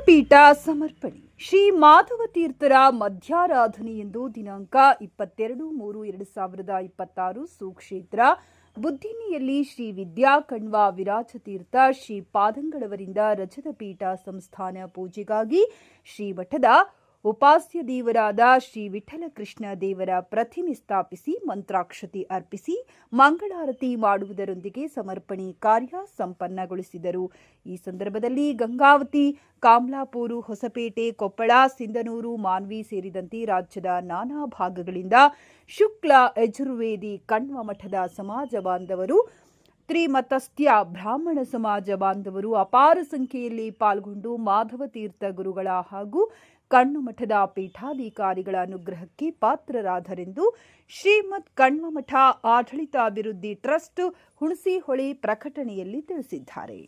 ಪೀಠ ಸಮರ್ಪಣೆ. ಶ್ರೀ ಮಾಧವ ತೀರ್ಥರ ಮಧ್ಯಾರಾಧನೆಯಂದು ದಿನಾಂಕ 22-3-2026 ಸುಕ್ಷೇತ್ರ ಬುದ್ಧಿನಿಯಲ್ಲಿ ಶ್ರೀ ವಿದ್ಯಾ ಕಣ್ವ ವಿರಾಜತೀರ್ಥ ಶ್ರೀ ಪಾದಂಗಳವರಿಂದ ರಜತ ಪೀಠ ಸಂಸ್ಥಾನ ಪೂಜೆಗಾಗಿ ಶ್ರೀಮಠದ ಉಪಾಸ್ಯ ದೇವರಾದ ಶ್ರೀ ವಿಠಲ ಕೃಷ್ಣ ದೇವರ ಪ್ರತಿಮೆ ಸ್ಥಾಪಿಸಿ ಮಂತ್ರಾಕ್ಷತೆ ಅರ್ಪಿಸಿ ಮಂಗಳಾರತಿ ಮಾಡುವುದರೊಂದಿಗೆ ಸಮರ್ಪಣೆ ಕಾರ್ಯ ಸಂಪನ್ನಗೊಳಿಸಿದರು. ಈ ಸಂದರ್ಭದಲ್ಲಿ ಗಂಗಾವತಿ, ಕಾಮ್ಲಾಪೂರು, ಹೊಸಪೇಟೆ, ಕೊಪ್ಪಳ, ಸಿಂಧನೂರು, ಮಾನ್ವಿ ಸೇರಿದಂತೆ ರಾಜ್ಯದ ನಾನಾ ಭಾಗಗಳಿಂದ ಶುಕ್ಲ ಯಜುರ್ವೇದಿ ಕಣ್ವ ಮಠದ ಸಮಾಜ ಬಾಂಧವರು, ತ್ರಿಮತಸ್ಥ್ಯ ಬ್ರಾಹ್ಮಣ ಸಮಾಜ ಬಾಂಧವರು ಅಪಾರ ಸಂಖ್ಯೆಯಲ್ಲಿ ಪಾಲ್ಗೊಂಡು ಮಾಧವ ತೀರ್ಥ ಗುರುಗಳ ಹಾಗೂ ಕಣ್ಣು ಮಠದ ಪೀಠಾಧಿಕಾರಿಗಳ ಅನುಗ್ರಹಕ್ಕೆ ಪಾತ್ರರಾದರೆಂದು ಶ್ರೀಮದ್ ಕಣ್ವ ಮಠ ಆಡಳಿತಾಭಿವೃದ್ಧಿ ಟ್ರಸ್ಟ್ ಹುಣಸಿಹೊಳೆ ಪ್ರಕಟಣೆಯಲ್ಲಿ ತಿಳಿಸಿದ್ದಾರೆ.